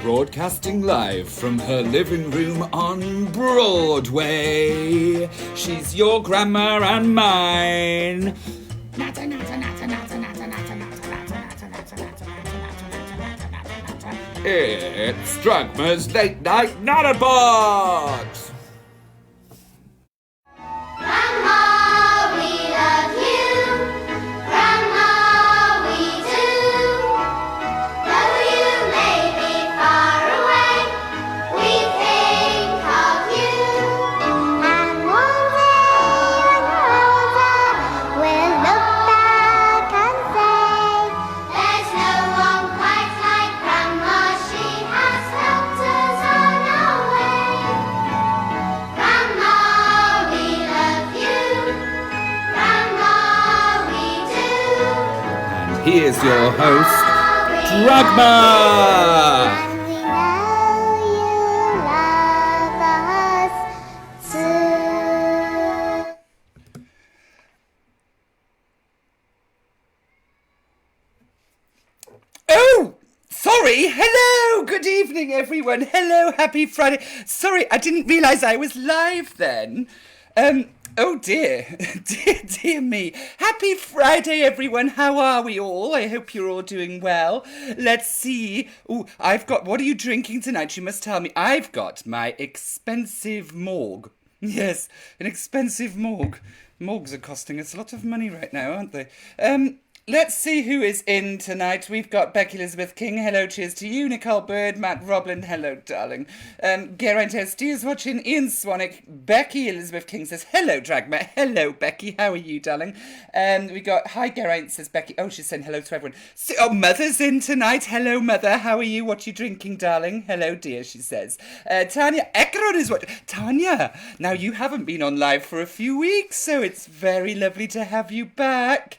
Broadcasting live from her living room on Broadway. She's your grandma and mine. It's Dragma's Late Night Natterbox. Here's your host, Dragma! And we know you love us too. Oh! Sorry! Hello! Good evening, everyone. Hello, happy Friday. Sorry, I didn't realise I was live then. Oh dear, dear me. Happy Friday, everyone. How are we all? I hope you're all doing well. Let's see. Oh, what are you drinking tonight? You must tell me. I've got my expensive morgue. Yes, an expensive morgue. Morgues are costing us a lot of money right now, aren't they? Let's see who is in tonight. We've got Becky Elizabeth King. Hello, cheers to you. Nicole Bird, Matt Roblin. Hello, darling. Geraint S.D. is watching. Ian Swanwick. Becky Elizabeth King says, hello, Dragma. Hello, Becky. How are you, darling? We got, hi, Geraint, says Becky. Oh, she's saying hello to everyone. So, Mother's in tonight. Hello, Mother. How are you? What are you drinking, darling? Hello, dear, she says. Tanya Ekron is watching. Tanya, now you haven't been on live for a few weeks, so it's very lovely to have you back.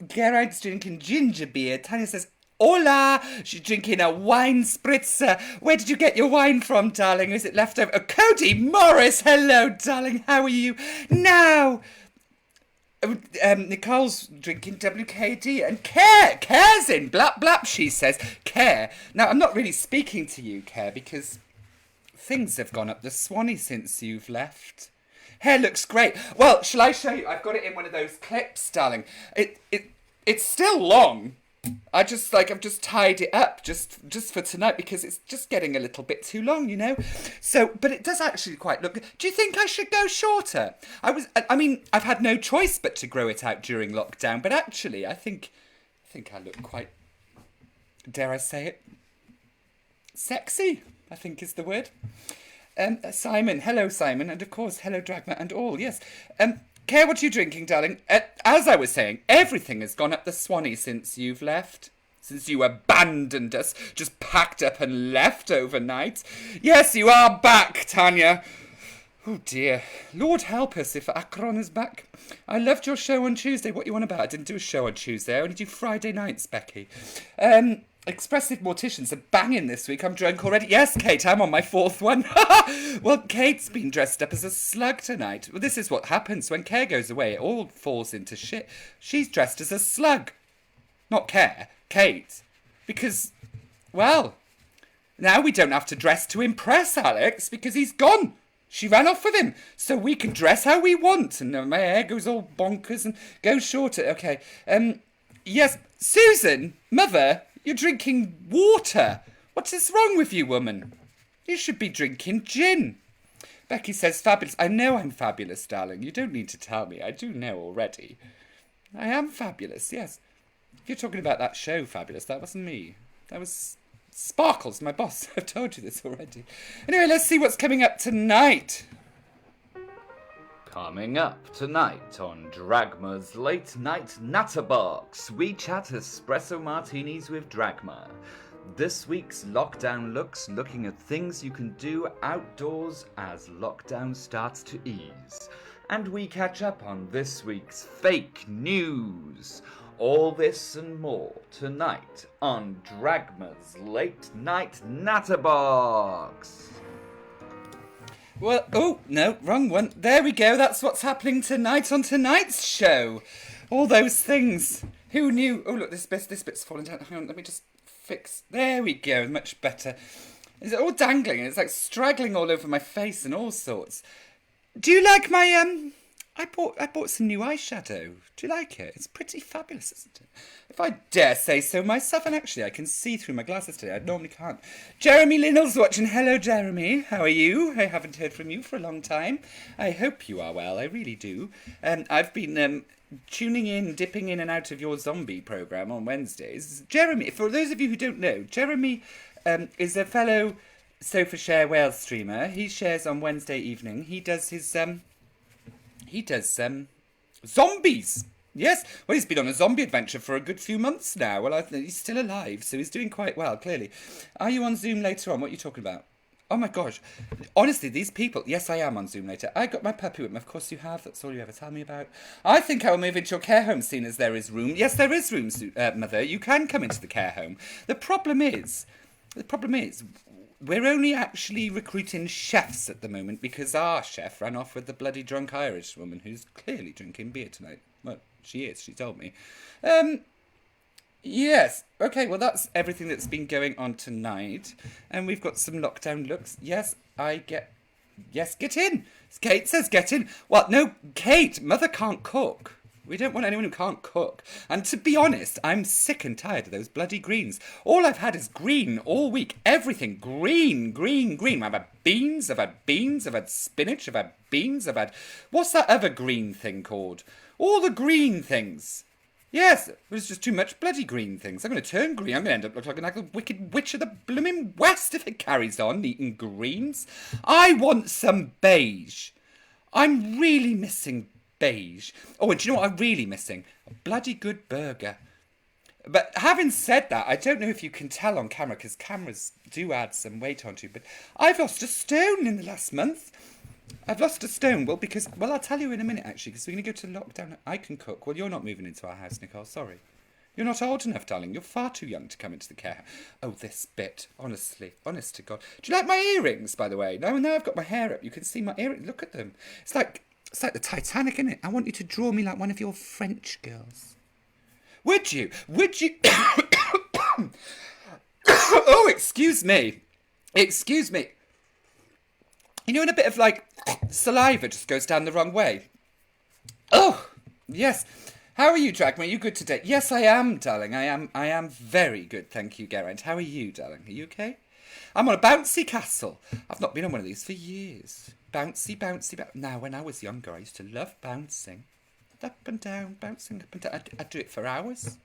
Geraint's drinking ginger beer. Tanya says, hola! She's drinking a wine spritzer. Where did you get your wine from, darling? Is it left over? Oh, Cody Morris! Hello, darling. How are you? Now, Nicole's drinking WKD and Care's in. Blap, blap, she says. Care. Now, I'm not really speaking to you, Care, because things have gone up the Swanee since you've left. Hair looks great. Well, shall I show you? I've got it in one of those clips, darling. It's still long. I've just tied it up just for tonight because it's just getting a little bit too long, you know. So, but it does actually quite look good. Do you think I should go shorter? I've had no choice but to grow it out during lockdown, but actually I think I look quite, dare I say it, sexy, I think is the word. Simon, hello Simon, and of course, hello Dragma and all, yes. Care, what are you drinking, darling? As I was saying, everything has gone up the Swanee since you've left. Since you abandoned us, just packed up and left overnight. Yes, you are back, Tanya. Oh dear, Lord help us if Akron is back. I loved your show on Tuesday. What you on about? I didn't do a show on Tuesday, I only do Friday nights, Becky. Expressive morticians are banging this week. I'm drunk already. Yes, Kate, I'm on my fourth one. Well, Kate's been dressed up as a slug tonight. Well, this is what happens when Care goes away. It all falls into shit. She's dressed as a slug. Not Care, Kate. Because, well, now we don't have to dress to impress Alex because he's gone. She ran off with him. So we can dress how we want. And my hair goes all bonkers and goes shorter. Okay. Yes, Susan, Mother... You're drinking water. What is wrong with you, woman? You should be drinking gin. Becky says, fabulous. I know I'm fabulous, darling. You don't need to tell me. I do know already. I am fabulous, yes. If you're talking about that show, Fabulous, that wasn't me. That was Sparkles, my boss. I've told you this already. Anyway, let's see what's coming up tonight. Coming up tonight on Dragma's Late Night Natterbox, we chat espresso martinis with Dragma. This week's lockdown looks looking at things you can do outdoors as lockdown starts to ease. And we catch up on this week's fake news. All this and more tonight on Dragma's Late Night Natterbox. Well, oh, no, wrong one. There we go. That's what's happening tonight on tonight's show. All those things. Who knew? Oh, look, this bit's falling down. Hang on, let me just fix. There we go. Much better. Is it all dangling? And it's like straggling all over my face and all sorts. Do you like my, I bought some new eyeshadow. Do you like it? It's pretty fabulous, isn't it? If I dare say so myself, and actually I can see through my glasses today. I normally can't. Jeremy Linnell's watching. Hello, Jeremy. How are you? I haven't heard from you for a long time. I hope you are well. I really do. I've been tuning in, dipping in and out of your zombie programme on Wednesdays. Jeremy, for those of you who don't know, Jeremy is a fellow Sofa Share Wales streamer. He shares on Wednesday evening. He does his zombies. Yes, well, he's been on a zombie adventure for a good few months now. Well, he's still alive, so he's doing quite well, clearly. Are you on Zoom later on? What are you talking about? Oh my gosh. Honestly, these people... Yes, I am on Zoom later. I got my puppy with me. Of course you have. That's all you ever tell me about. I think I will move into your care home soon as there is room. Yes, there is room, Mother. You can come into the care home. The problem is... we're only actually recruiting chefs at the moment because our chef ran off with the bloody drunk Irish woman who's clearly drinking beer tonight. Well, she is, she told me. Yes, okay, well that's everything that's been going on tonight. And we've got some lockdown looks. Yes, get in. Kate says get in. Well, no, Kate, Mother can't cook. We don't want anyone who can't cook. And to be honest, I'm sick and tired of those bloody greens. All I've had is green all week. Everything green, green, green. I've had beans, I've had spinach, I've had beans, I've had... What's that other green thing called? All the green things. Yes, there's just too much bloody green things. I'm going to turn green. I'm going to end up looking like a wicked witch of the blooming West if it carries on eating greens. I want some beige. I'm really missing beige. Oh, and do you know what I'm really missing? A bloody good burger. But having said that, I don't know if you can tell on camera, because cameras do add some weight onto you, but I've lost a stone in the last month. I've lost a stone. Well, I'll tell you in a minute, actually, because we're going to go to lockdown. I can cook. Well, you're not moving into our house, Nicole, sorry. You're not old enough, darling. You're far too young to come into the care. Oh, this bit. Honestly. Honest to God. Do you like my earrings, by the way? Now I've got my hair up. You can see my earrings. Look at them. It's like the Titanic, isn't it? I want you to draw me like one of your French girls. Would you? Oh, excuse me. You know, when a bit of, saliva just goes down the wrong way? Oh, yes. How are you, Dragma? Are you good today? Yes, I am, darling. I am very good, thank you, Geraint. How are you, darling? Are you okay? I'm on a bouncy castle. I've not been on one of these for years. Bouncy. Now, when I was younger, I used to love bouncing. Up and down, bouncing up and down. I'd do it for hours.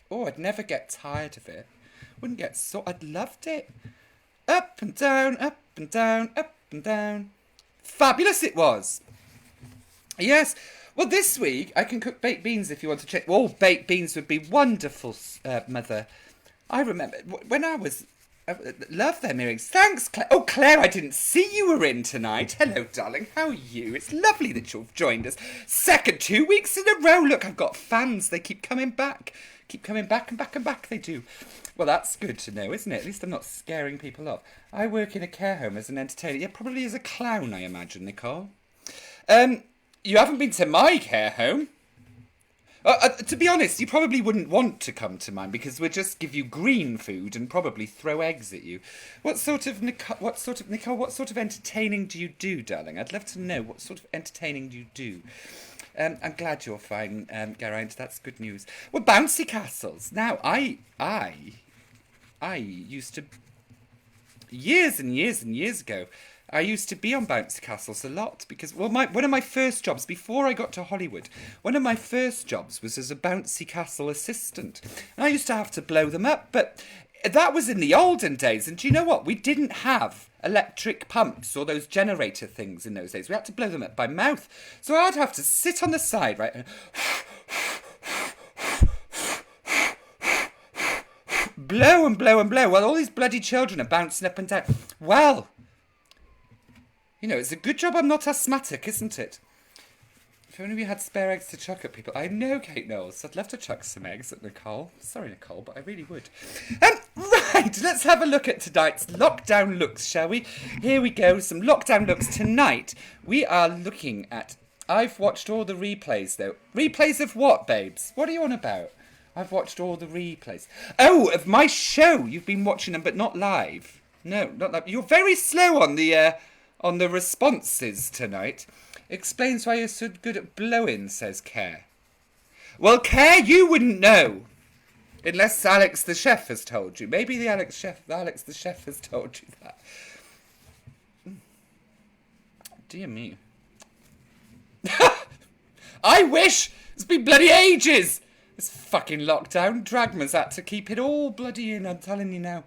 Oh, I'd never get tired of it. Wouldn't get sore. I'd loved it. Up and down, up and down, up and down. Fabulous it was. Yes. Well, this week, I can cook baked beans if you want to check. Oh, baked beans would be wonderful, Mother. I remember when I was... love them earrings. Thanks, Claire. Oh, Claire, I didn't see you were in tonight. Hello, darling. How are you? It's lovely that you've joined us. Second 2 weeks in a row. Look, I've got fans. They keep coming back. Keep coming back and back and back. They do. Well, that's good to know, isn't it? At least I'm not scaring people off. I work in a care home as an entertainer. Yeah, probably as a clown, I imagine, Nicole. You haven't been to my care home. To be honest, you probably wouldn't want to come to mine because we'd just give you green food and probably throw eggs at you. What sort of entertaining do you do, darling? I'd love to know what sort of entertaining do you do. I'm glad you're fine, Geraint. That's good news. Well, bouncy castles. Now, I used to years and years and years ago. I used to be on bouncy castles a lot because, well, one of my first jobs before I got to Hollywood, one of my first jobs was as a bouncy castle assistant. And I used to have to blow them up, but that was in the olden days. And do you know what? We didn't have electric pumps or those generator things in those days. We had to blow them up by mouth. So I'd have to sit on the side, right, and blow and blow and blow while all these bloody children are bouncing up and down. Well, you know, it's a good job I'm not asthmatic, isn't it? If only we had spare eggs to chuck at people. I know, Kate Knowles. I'd love to chuck some eggs at Nicole. Sorry, Nicole, but I really would. Right, let's have a look at tonight's lockdown looks, shall we? Here we go, some lockdown looks. Tonight, we are looking at... I've watched all the replays, though. Replays of what, babes? What are you on about? I've watched all the replays. Oh, of my show. You've been watching them, but not live. No, not live. You're very slow on the responses tonight. Explains why you're so good at blowing, says Care. Well, Care, you wouldn't know. Unless Alex the chef has told you. Maybe the Alex the chef has told you that. Dear me. I wish! It's been bloody ages! This fucking lockdown. Dragma's had to keep it all bloody in, I'm telling you now.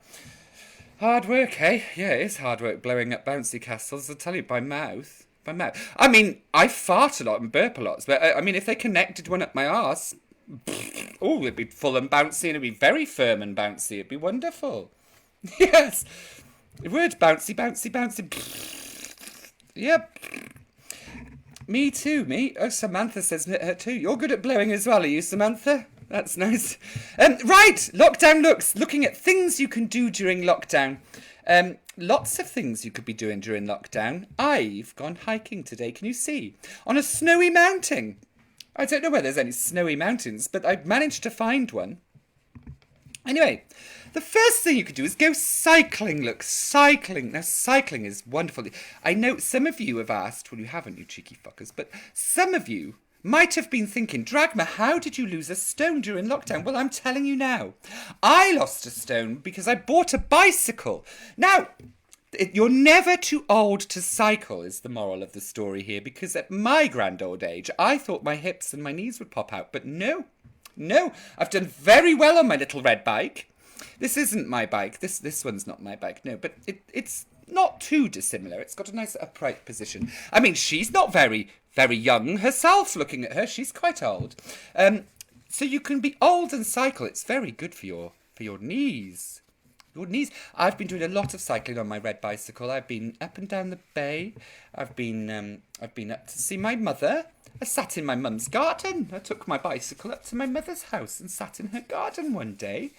Hard work, eh? Yeah, it is hard work blowing up bouncy castles, I'll tell you, by mouth. By mouth. I mean, I fart a lot and burp a lot, but I mean, if they connected one up my arse, oh, it'd be full and bouncy, and it'd be very firm and bouncy. It'd be wonderful. Yes. It would. Bouncy, bouncy, bouncy. Yep. Me too, me. Oh, Samantha says her too. You're good at blowing as well, are you, Samantha? That's nice. Right, lockdown looks. Looking at things you can do during lockdown. Lots of things you could be doing during lockdown. I've gone hiking today, can you see? On a snowy mountain. I don't know where there's any snowy mountains, but I've managed to find one. Anyway, the first thing you could do is go cycling. Look, cycling. Now, cycling is wonderful. I know some of you have asked, well, you haven't, you cheeky fuckers, but some of you might have been thinking, Dragma, how did you lose a stone during lockdown? Well, I'm telling you now. I lost a stone because I bought a bicycle. Now, you're never too old to cycle is the moral of the story here, because at my grand old age, I thought my hips and my knees would pop out, but no, I've done very well on my little red bike. This isn't my bike. This one's not my bike, no, but it's not too dissimilar. It's got a nice upright position. I mean, she's not very young herself, looking at her. She's quite old. So you can be old and cycle. It's very good for your knees. Your knees. I've been doing a lot of cycling on my red bicycle. I've been up and down the bay. I've been up to see my mother. I sat in my mum's garden. I took my bicycle up to my mother's house and sat in her garden one day.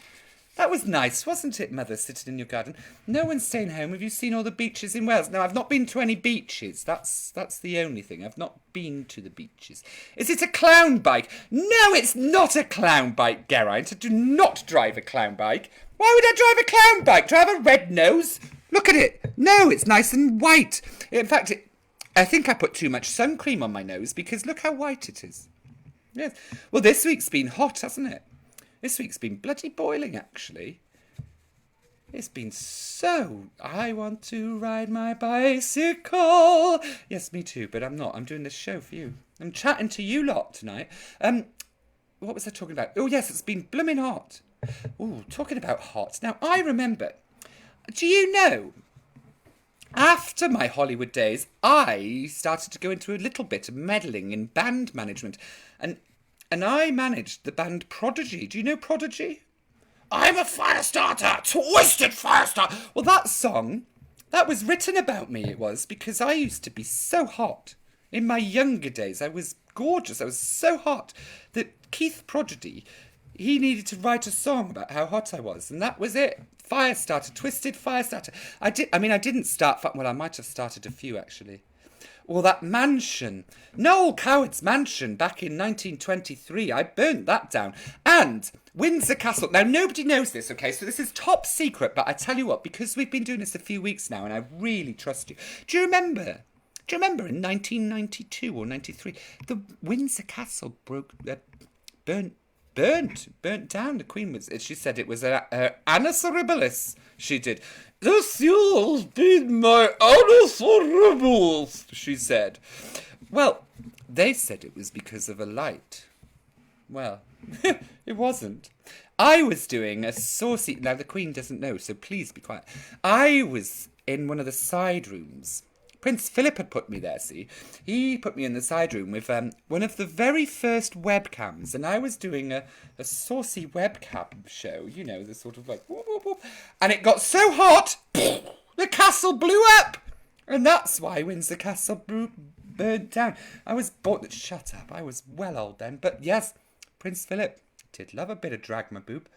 That was nice, wasn't it, Mother, sitting in your garden? No one's staying home. Have you seen all the beaches in Wales? No, I've not been to any beaches. That's the only thing. I've not been to the beaches. Is it a clown bike? No, it's not a clown bike, Geraint. I do not drive a clown bike. Why would I drive a clown bike? Do I have a red nose? Look at it. No, it's nice and white. In fact, I think I put too much sun cream on my nose because look how white it is. Yes. Well, this week's been hot, hasn't it? This week's been bloody boiling, actually. It's been so... I want to ride my bicycle. Yes, me too, but I'm not. I'm doing this show for you. I'm chatting to you lot tonight. What was I talking about? Oh, yes, it's been blooming hot. Oh, talking about hot. Now, I remember... Do you know... After my Hollywood days, I started to go into a little bit of meddling in band management. And I managed the band Prodigy. Do you know Prodigy? I'm a fire starter, twisted fire starter. Well, that song, that was written about me, it was, because I used to be so hot. In my younger days, I was gorgeous. I was so hot that Keith Prodigy, he needed to write a song about how hot I was. And that was it. Fire starter, twisted fire starter. I didn't start, well, I might have started a few, actually. Well, that mansion, Noel Coward's mansion back in 1923, I burnt that down. And Windsor Castle. Now, nobody knows this, okay? So this is top secret, but I tell you what, because we've been doing this a few weeks now, and I really trust you. Do you remember in 1992 or 93, the Windsor Castle burnt down. The Queen was, she said it was her annus horribilis, she did. This year has been my annus horribilis, she said. Well, they said it was because of a light. Well, it wasn't. I was doing a saucy... Now, the Queen doesn't know, so please be quiet. I was in one of the side rooms. Prince Philip had put me there, see? He put me in the side room with one of the very first webcams, and I was doing a saucy webcam show, you know, the sort of like... Whoop, whoop, whoop. And it got so hot, the castle blew up! And that's why Windsor Castle burnt down. I was bored... Shut up, I was well old then. But yes, Prince Philip did love a bit of Dragma boob.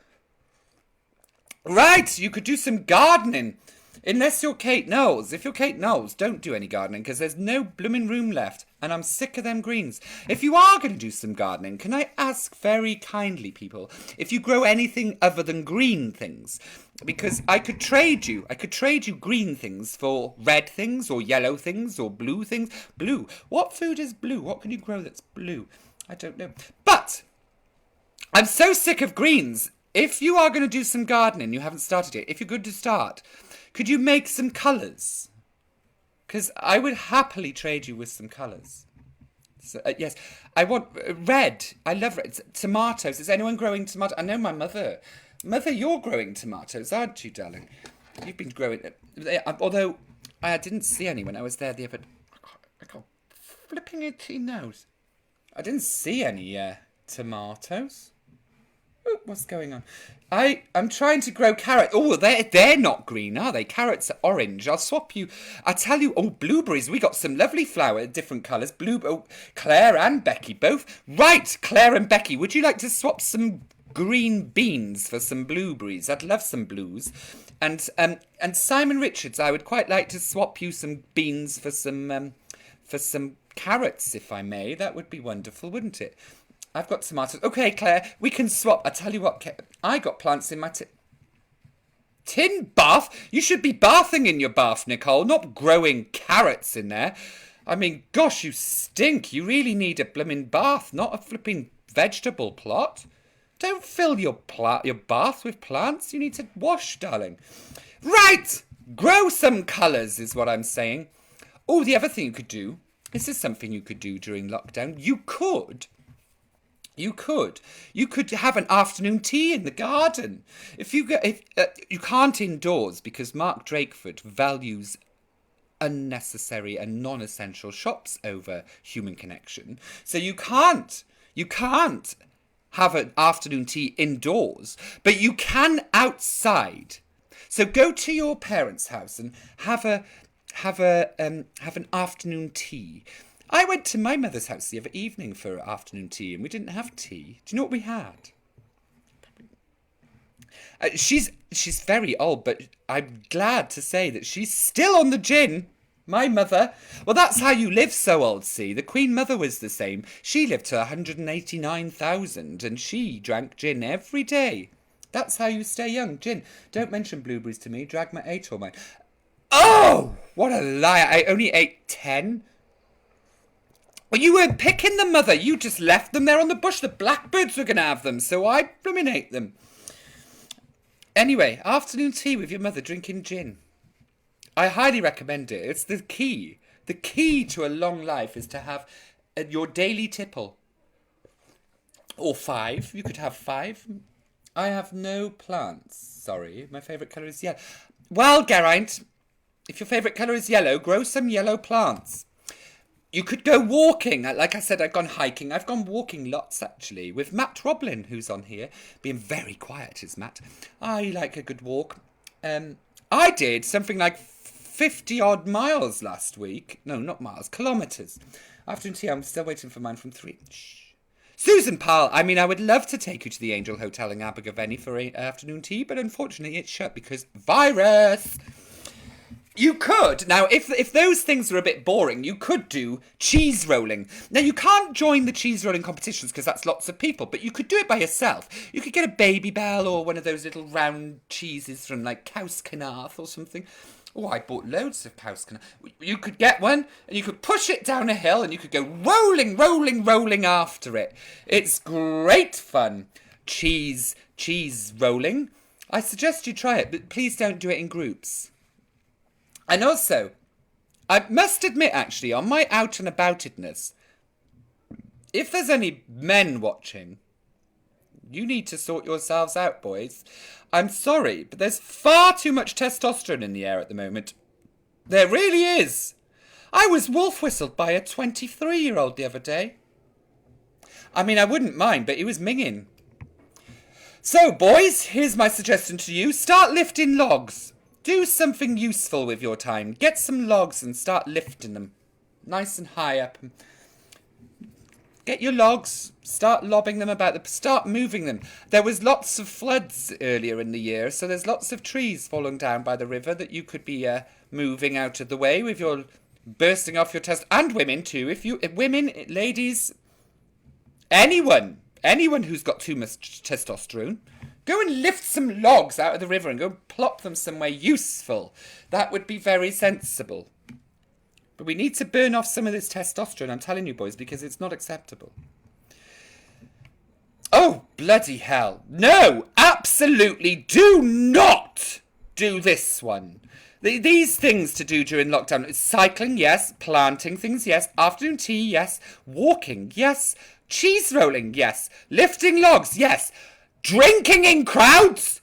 Right, you could do some gardening. Unless you're Kate Knowles. If you're Kate Knowles, don't do any gardening because there's no blooming room left and I'm sick of them greens. If you are going to do some gardening, can I ask very kindly, people, if you grow anything other than green things? Because I could trade you green things for red things or yellow things or blue things. Blue. What food is blue? What can you grow that's blue? I don't know. But I'm so sick of greens. If you are going to do some gardening, you haven't started yet, if you're good to start... Could you make some colours? Because I would happily trade you with some colours. So, yes, I want red. I love red. Tomatoes. Is anyone growing tomatoes? I know my mother. Mother, you're growing tomatoes, aren't you, darling? You've been growing... Although I didn't see any when I was there the other... I got flipping itchy nose. I didn't see any tomatoes. Ooh, what's going on? I'm trying to grow carrots. Oh, they're not green, are they? Carrots are orange. I'll swap you. I tell you, blueberries. We got some lovely flower, different colours. Claire and Becky both. Right, Claire and Becky, would you like to swap some green beans for some blueberries? I'd love some blues. And Simon Richards, I would quite like to swap you some beans for some carrots, if I may. That would be wonderful, wouldn't it? I've got tomatoes. Okay, Claire, we can swap. I tell you what, I got plants in my tin bath. You should be bathing in your bath, Nicole, not growing carrots in there. I mean, gosh, you stink. You really need a blooming bath, not a flipping vegetable plot. Don't fill your bath with plants. You need to wash, darling. Right! Grow some colours is what I'm saying. Oh, the other thing you could do, this is something you could do during lockdown. You could have an afternoon tea in the garden. If you can't indoors because Mark Drakeford values unnecessary and non-essential shops over human connection. So you can't have an afternoon tea indoors, but you can outside. So go to your parents' house and have an afternoon tea. I went to my mother's house the other evening for afternoon tea and we didn't have tea. Do you know what we had? She's very old, but I'm glad to say that she's still on the gin. My mother. Well, that's how you live so old, see. The Queen Mother was the same. She lived to 189,000 and she drank gin every day. That's how you stay young. Gin. Don't mention blueberries to me. Dragma ate all mine. Oh, what a liar. I only ate 10. Well, you weren't picking them, Mother. You just left them there on the bush. The blackbirds were going to have them, so I ate them. Anyway, afternoon tea with your mother drinking gin. I highly recommend it. It's the key. The key to a long life is to have your daily tipple. Or 5. You could have 5. I have no plants. Sorry, my favourite colour is yellow. Well, Geraint, if your favourite colour is yellow, grow some yellow plants. You could go walking. Like I said, I've gone hiking. I've gone walking lots, actually, with Matt Roblin, who's on here. Being very quiet is Matt. I like a good walk. I did something like 50-odd miles last week. No, not miles, kilometres. Afternoon tea, I'm still waiting for mine from 3. Shh. Susan Powell, I mean, I would love to take you to the Angel Hotel in Abergavenny for afternoon tea, but unfortunately it's shut because virus. You could. Now, if those things are a bit boring, you could do cheese rolling. Now, you can't join the cheese rolling competitions because that's lots of people, but you could do it by yourself. You could get a Baby Bell or one of those little round cheeses from, like, Cowscanarth or something. Oh, I bought loads of Cowscanarth. You could get one, and you could push it down a hill, and you could go rolling, rolling, rolling after it. It's great fun. Cheese rolling. I suggest you try it, but please don't do it in groups. And also, I must admit, actually, on my out and aboutedness, if there's any men watching, You need to sort yourselves out, boys. I'm sorry, but there's far too much testosterone in the air at the moment. There really is. I was wolf whistled by a 23-year-old the other day. I mean, I wouldn't mind, but he was minging. So, boys, here's my suggestion to you. Start lifting logs. Do something useful with your time. Get some logs and start lifting them. Nice and high up. Get your logs, start lobbing them about, start moving them. There was lots of floods earlier in the year, so there's lots of trees falling down by the river that you could be moving out of the way with your bursting off your test. And women too, women, ladies, anyone who's got too much testosterone, go and lift some logs out of the river and go plop them somewhere useful. That would be very sensible. But we need to burn off some of this testosterone, I'm telling you, boys, because it's not acceptable. Oh, bloody hell. No, absolutely do not do this one. These things to do during lockdown. Cycling, yes. Planting things, yes. Afternoon tea, yes. Walking, yes. Cheese rolling, yes. Lifting logs, yes. Drinking in crowds?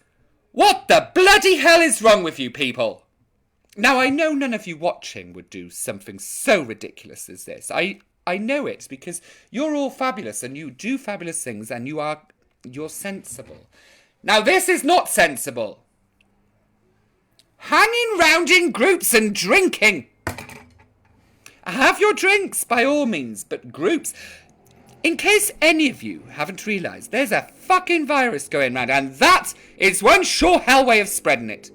What the bloody hell is wrong with you people? Now, I know none of you watching would do something so ridiculous as this. I know it because you're all fabulous and you do fabulous things and you're sensible. Now, this is not sensible. Hanging round in groups and drinking. Have your drinks, by all means, but groups. In case any of you haven't realised, there's a fucking virus going around and that is one sure hell way of spreading it.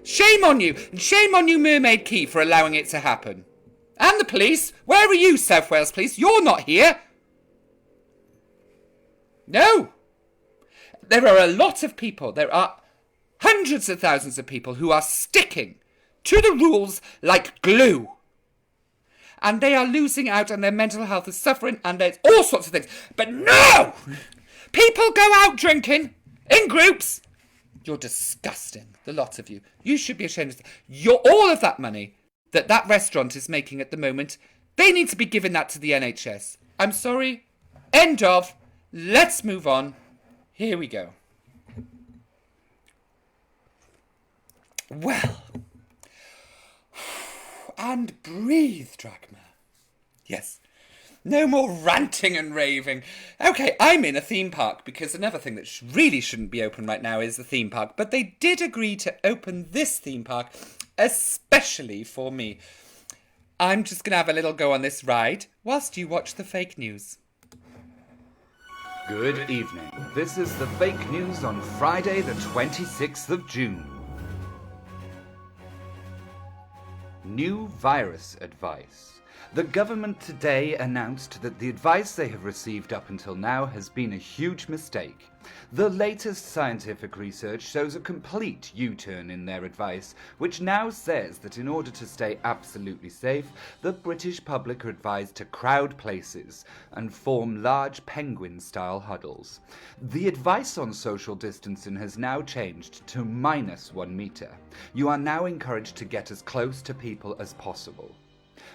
Shame on you, and shame on you, Mermaid Key, for allowing it to happen. And the police. Where are you, South Wales Police? You're not here. No. There are a lot of people, there are hundreds of thousands of people who are sticking to the rules like glue. And they are losing out and their mental health is suffering and there's all sorts of things. But no! People go out drinking in groups. You're disgusting, the lot of you. You should be ashamed of all of that money that restaurant is making at the moment. They need to be giving that to the NHS. I'm sorry. End of. Let's move on. Here we go. Well. And breathe, Dragma. Yes. No more ranting and raving. Okay, I'm in a theme park because another thing that really shouldn't be open right now is the theme park. But they did agree to open this theme park especially for me. I'm just going to have a little go on this ride whilst you watch the fake news. Good evening. This is the fake news on Friday the 26th of June. New virus advice. The government today announced that the advice they have received up until now has been a huge mistake. The latest scientific research shows a complete U-turn in their advice, which now says that in order to stay absolutely safe, the British public are advised to crowd places and form large penguin-style huddles. The advice on social distancing has now changed to -1 metre. You are now encouraged to get as close to people as possible.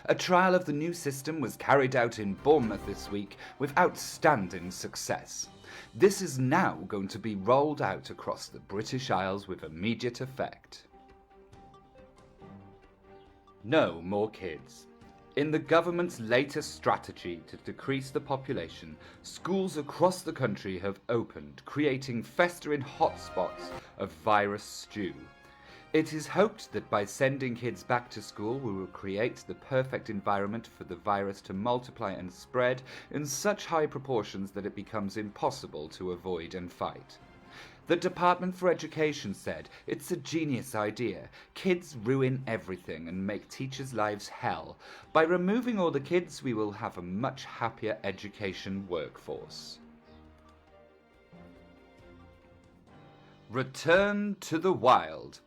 A trial of the new system was carried out in Bournemouth this week with outstanding success. This is now going to be rolled out across the British Isles with immediate effect. No more kids. In the government's latest strategy to decrease the population, schools across the country have opened, creating festering hotspots of virus stew. It is hoped that by sending kids back to school, we will create the perfect environment for the virus to multiply and spread in such high proportions that it becomes impossible to avoid and fight. The Department for Education said it's a genius idea. Kids ruin everything and make teachers' lives hell. By removing all the kids, we will have a much happier education workforce. Return to the wild.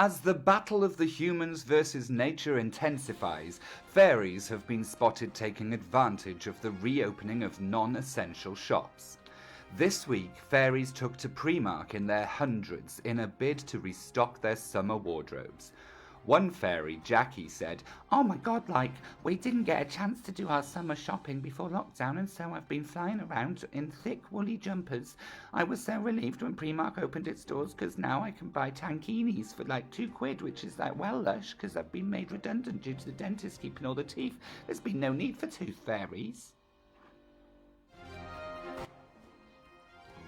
As the battle of the humans versus nature intensifies, fairies have been spotted taking advantage of the reopening of non-essential shops. This week, fairies took to Primark in their hundreds in a bid to restock their summer wardrobes. One fairy, Jackie, said, "Oh my God, we didn't get a chance to do our summer shopping before lockdown, and so I've been flying around in thick woolly jumpers. I was so relieved when Primark opened its doors, because now I can buy tankinis for £2, which is well lush, because I've been made redundant due to the dentist keeping all the teeth. There's been no need for tooth fairies."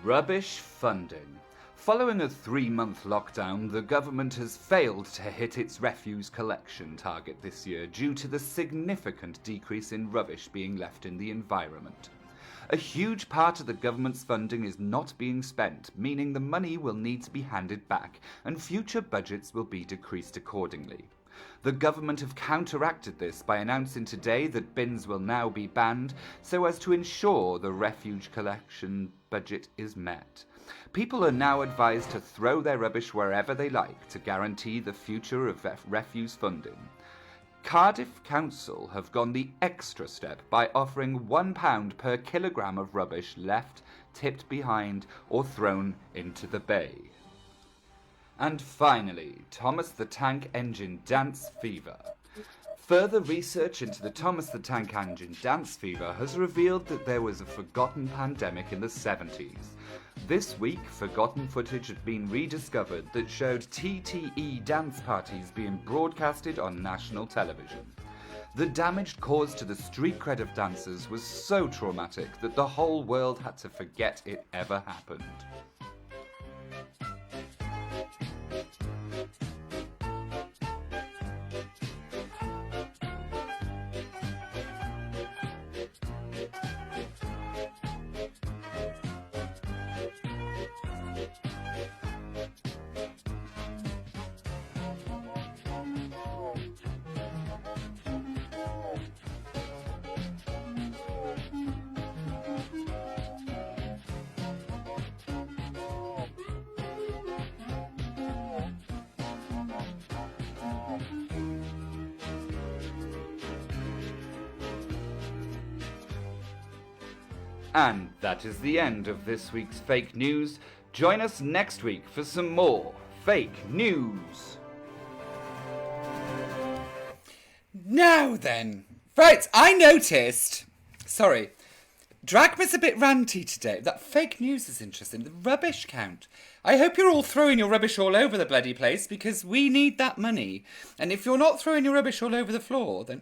Rubbish funding. Following a 3-month lockdown, the government has failed to hit its refuse collection target this year due to the significant decrease in rubbish being left in the environment. A huge part of the government's funding is not being spent, meaning the money will need to be handed back, and future budgets will be decreased accordingly. The government have counteracted this by announcing today that bins will now be banned, so as to ensure the refuge collection budget is met. People are now advised to throw their rubbish wherever they like to guarantee the future of refuse funding. Cardiff Council have gone the extra step by offering £1 per kilogram of rubbish left, tipped behind, or thrown into the bay. And finally, Thomas the Tank Engine dance fever. Further research into the Thomas the Tank Engine dance fever has revealed that there was a forgotten pandemic in the 70s. This week, forgotten footage had been rediscovered that showed TTE dance parties being broadcasted on national television. The damage caused to the street cred of dancers was so traumatic that the whole world had to forget it ever happened. And that is the end of this week's fake news. Join us next week for some more fake news. Now then. Right, I noticed. Sorry. Dragma's a bit ranty today. That fake news is interesting. The rubbish count. I hope you're all throwing your rubbish all over the bloody place, because we need that money. And if you're not throwing your rubbish all over the floor, then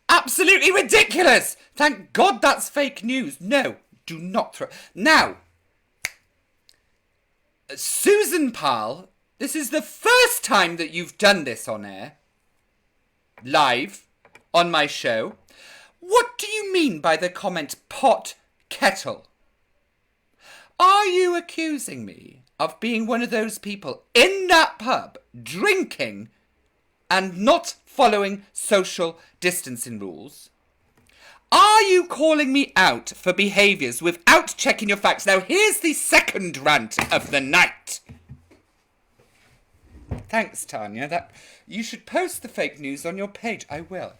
absolutely ridiculous! Thank God that's fake news. No, do not throw. Now, Susan Pal, this is the first time that you've done this on air, live, on my show. What do you mean by the comment pot kettle? Are you accusing me of being one of those people in that pub drinking and not following social distancing rules? Are you calling me out for behaviours without checking your facts? Now here's the second rant of the night. Thanks, Tanya. That you should post the fake news on your page. I will.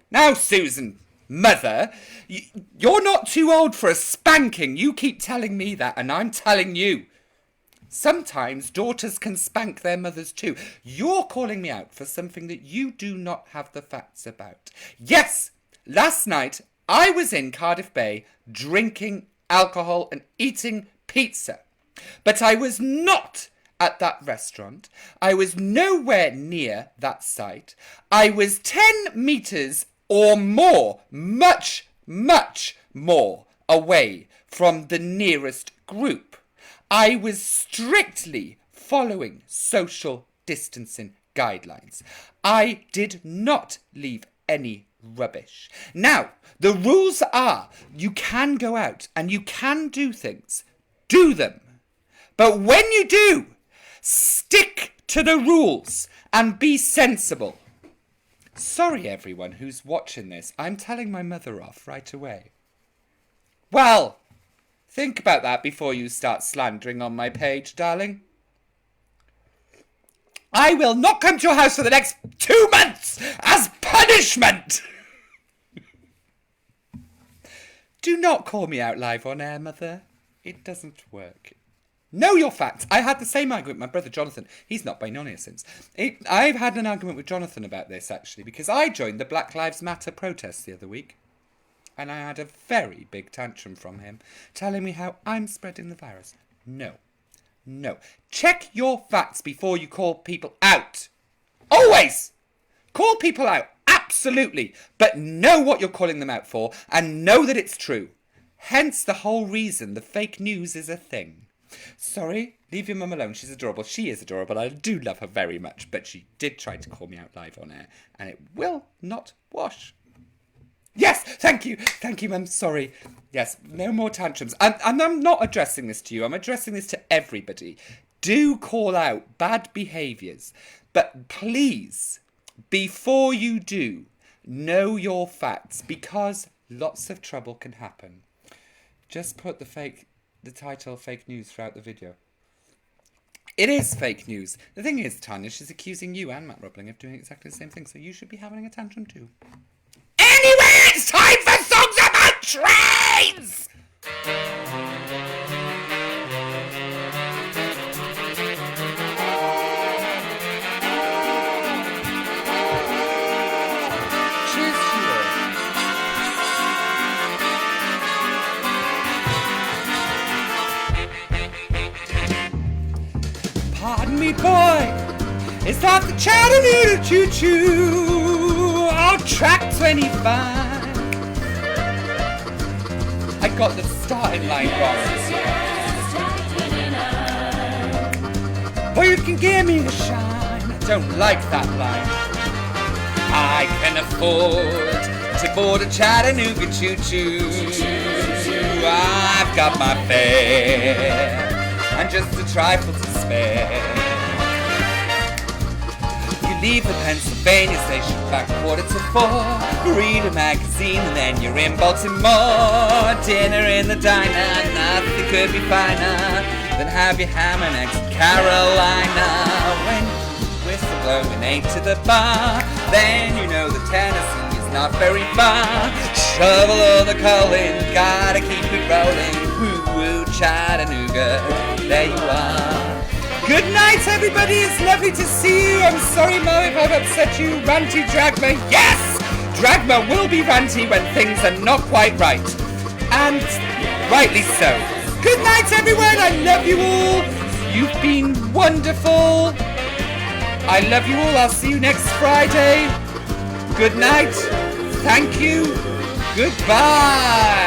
Now, Susan, mother, you're not too old for a spanking. You keep telling me that, and I'm telling you. Sometimes daughters can spank their mothers too. You're calling me out for something that you do not have the facts about. Yes, last night I was in Cardiff Bay drinking alcohol and eating pizza. But I was not at that restaurant. I was nowhere near that site. I was 10 metres or more, much, much more away from the nearest group. I was strictly following social distancing guidelines. I did not leave any rubbish. Now, the rules are you can go out and you can do things. Do them. But when you do, stick to the rules and be sensible. Sorry, everyone who's watching this. I'm telling my mother off right away. Well, think about that before you start slandering on my page, darling. I will not come to your house for the next 2 months as punishment. Do not call me out live on air, mother. It doesn't work. Know your facts. I had the same argument with my brother Jonathan. He's not been on here since. I've had an argument with Jonathan about this, actually, because I joined the Black Lives Matter protests the other week. And I had a very big tantrum from him, telling me how I'm spreading the virus. No. Check your facts before you call people out. Always! Call people out. Absolutely. But know what you're calling them out for and know that it's true. Hence the whole reason the fake news is a thing. Sorry, leave your mum alone. She's adorable. She is adorable. I do love her very much. But she did try to call me out live on air. And it will not wash. Yes, thank you, Mum. Sorry. Yes, no more tantrums. And I'm not addressing this to you. I'm addressing this to everybody. Do call out bad behaviours. But please, before you do, know your facts, because lots of trouble can happen. Just put the title fake news throughout the video. It is fake news. The thing is, Tanya, she's accusing you and Matt Rubbling of doing exactly the same thing, so you should be having a tantrum too. Anyway, it's time for songs about trains! Cheers to you. Pardon me, boy, is that the Chattanooga choo-choo on track 25? I got the starting line wrong this year. Well, you can give me the shine. I don't like that line. I can afford to board a Chattanooga choo-choo. I've got my fare and just a trifle to spare. You leave the Pennsylvania station back 3:45, read a magazine, and then you're in Baltimore. Dinner in the diner, nothing could be finer than have your ham and eggs in Carolina. When you whistle blowing 8 to the bar, then you know the Tennessee is not very far. Shovel all the coal in, gotta keep it rolling. Woo-woo, Chattanooga, there you are. Good night, everybody. It's lovely to see you. I'm sorry, Mo, if I've upset you. Ranty Dragma. Yes! Dragma will be ranty when things are not quite right. And rightly so. Good night, everyone. I love you all. You've been wonderful. I love you all. I'll see you next Friday. Good night. Thank you. Goodbye.